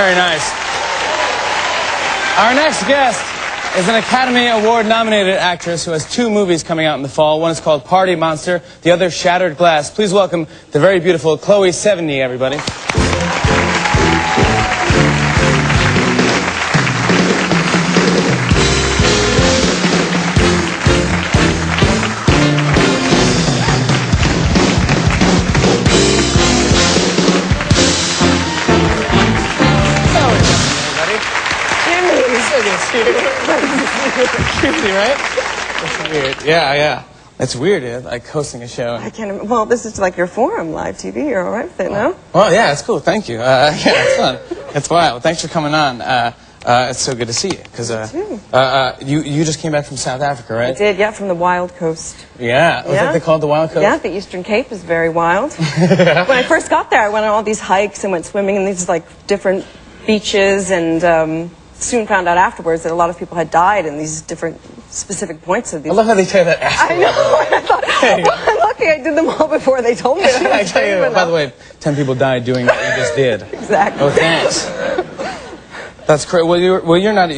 Very nice. Our next guest is an Academy Award-nominated actress who has 2 movies coming out in the fall. One is called Party Monster, the other Shattered Glass. Please welcome the very beautiful Chloe Sevigny, everybody. Crazy, right? That's weird. Yeah. It's weird, like hosting a show. I can't. Well, this is like your forum, live TV. You're all right with it, no? Well, yeah, it's cool. Thank you. Yeah, it's fun. It's wild. Thanks for coming on. It's so good to see you. Because you just came back from South Africa, right? I did. Yeah, from the Wild Coast. Yeah. Was that they called the Wild Coast? Yeah, the Eastern Cape is very wild. When I first got there, I went on all these hikes and went swimming in these like different beaches and. Soon found out afterwards that a lot of people had died in these different specific points of these. I love how they tell you that afterwards. I know. I thought, well, I'm lucky I did them all before they told me that. I tell you, by the way, 10 people died doing what you just did. Exactly. Oh, thanks. That's crazy. Well, you're not.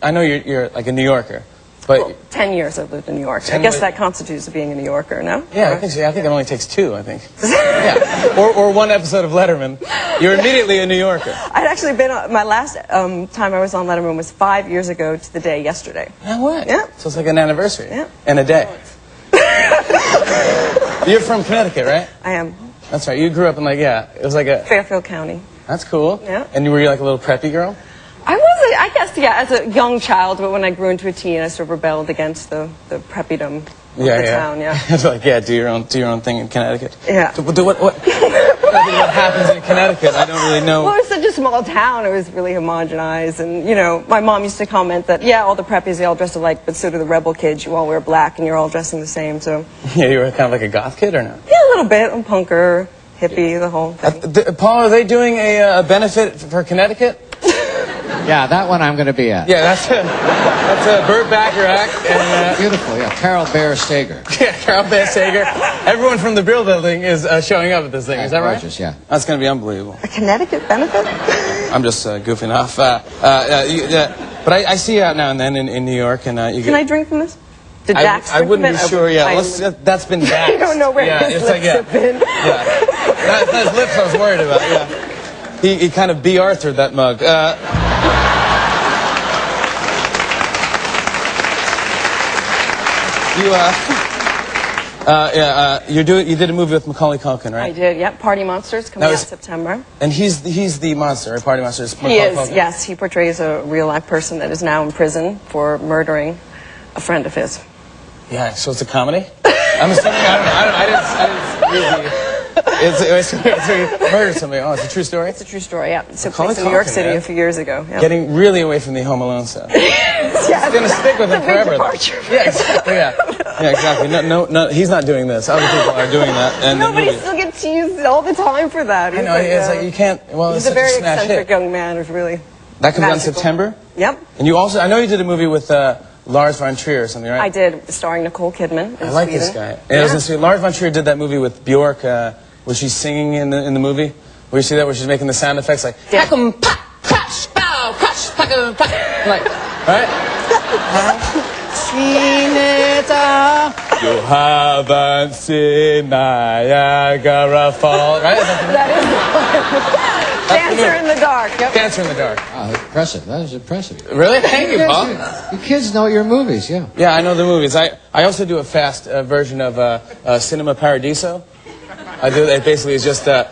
I know you're like a New Yorker, but well, 10 years I've lived in New York. I guess that constitutes being a New Yorker, no? Yeah, I think so. I think it only takes 2. I think. Yeah. Or 1 episode of Letterman. You're immediately a New Yorker. I'd actually been my last time I was on Letterman was 5 years ago to the day yesterday. No way. Yeah. So it's like an anniversary. Yeah. And a day. You're from Connecticut, right? I am. That's right. You grew up in it was like a Fairfield County. That's cool. Yeah. And were you like a little preppy girl? I wasn't, I guess, yeah, as a young child, but when I grew into a teen, I sort of rebelled against the preppydom of the town, yeah. It's like, do your own thing in Connecticut. Yeah. What happens in Connecticut? I don't really know. Well, it was such a small town. It was really homogenized. And, you know, my mom used to comment that, yeah, all the preppies, they all dress alike, but so do the rebel kids. You all wear black, and you're all dressing the same, so. Yeah, you were kind of like a goth kid, or no? Yeah, a little bit. I'm punker, hippie, the whole thing. Paul, are they doing a benefit for Connecticut? Yeah, that one I'm going to be at. Yeah, that's a Burt Bacharach. And, beautiful, yeah. Carol Bear Stager. Yeah, Carol Bear Stager. Everyone from the Brill Building is showing up at this thing. Is that right? Yeah. That's going to be unbelievable. A Connecticut benefit? I'm just goofing off. But I see you out now and then in New York. And Can I drink from this? Did Dax I wouldn't be sure, yeah. That's been Dax. I don't know where his lips have been. Yeah. That's lips I was worried about, yeah. He kind of B. Arthur'd that mug. You did a movie with Macaulay Culkin, right? I did, yep. Party Monsters, coming out in September. And he's the monster, right? Party Monsters. He is, yes. He portrays a real-life person that is now in prison for murdering a friend of his. Yeah, so it's a comedy? I'm assuming, I didn't really... It's murdered somebody. Oh, it's a true story? It's a true story, yeah. So placed in New York City a few years ago. Yep. Getting really away from the Home Alone stuff. Yeah, it's going to stick with him forever. Yeah, exactly. Yeah, exactly. No, he's not doing this. Other people are doing that. And nobody still gets used all the time for that. I know. It's like you can't. Well, he's a very eccentric young man. Who's really that comes out in September. Yep. And you also, I know you did a movie with Lars von Trier or something, right? I did, starring Nicole Kidman. I like this guy. And it was Lars von Trier did that movie with Bjork. Was she singing in the movie? Where you see that, where she's making the sound effects like, yeah. Like, right? Seen it all. You haven't seen Niagara Falls, right? That is Dancer in the Dark. Yep. Dancer in the Dark. Oh, impressive. That was impressive. Really? Thank you, Paul. You kids know your movies, yeah. Yeah, I know the movies. I also do a fast version of Cinema Paradiso. I do. It basically is just and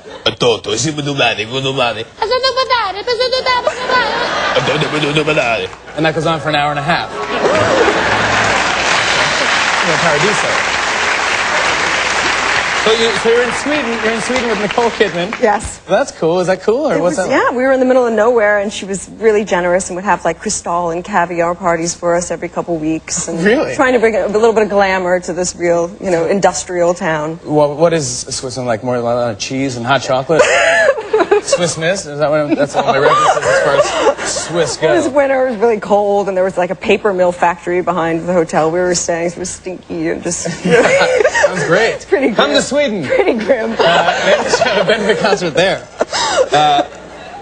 that goes on for an hour and a half. Paradiso. So you're in Sweden. You're in Sweden with Nicole Kidman. Yes. That's cool. Is that cool, or what's that? Yeah, we were in the middle of nowhere, and she was really generous and would have like crystal and caviar parties for us every couple weeks. And really? Trying to bring a little bit of glamour to this real, industrial town. Well, what is Switzerland like? More like cheese and hot chocolate? Swiss Miss? Is that that's all my references as far as Swiss go? It was winter. It was really cold, and there was like a paper mill factory behind the hotel we were staying. So it was stinky and just. That was great. It's pretty grim. Come to Sweden. Pretty grim. Maybe we should have a benefit concert there.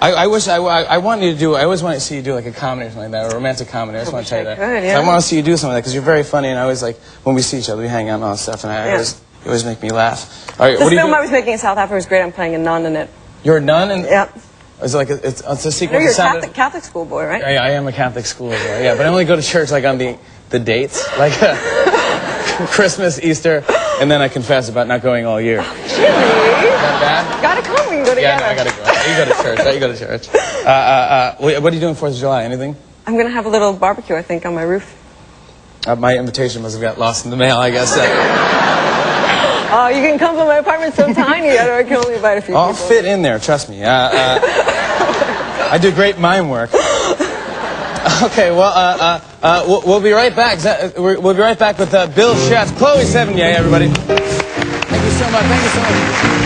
I wish I wanted you to do. I always want to see you do like a comedy or something like that, or a romantic comedy. I just want to tell you that. Could, yeah. So I want to see you do something like that because you're very funny, and I always like when we see each other, we hang out and all that stuff, and you always make me laugh. All right, The what do you film do? I was making in South Africa was great. I'm playing a nun in it. You're a nun, and Yep. is it like it's a sequel? No, you're a to Catholic school boy, right? I am a Catholic school boy. Yeah, but I only go to church like on the dates, like Christmas, Easter, and then I confess about not going all year. Is Jimmy, that bad? gotta come. We can go together. Yeah, no, I gotta go. You go to church. You go to church. What are you doing 4th of July? Anything? I'm gonna have a little barbecue, I think, on my roof. My invitation must have got lost in the mail, I guess. Oh, you can come to my apartment so tiny that I can only invite a few I'll people. fit in there, trust me. I do great mime work. Okay, well, we'll be right back. We'll be right back with Bill Chef, Chloe Sevigny, everybody. Thank you so much. Thank you so much.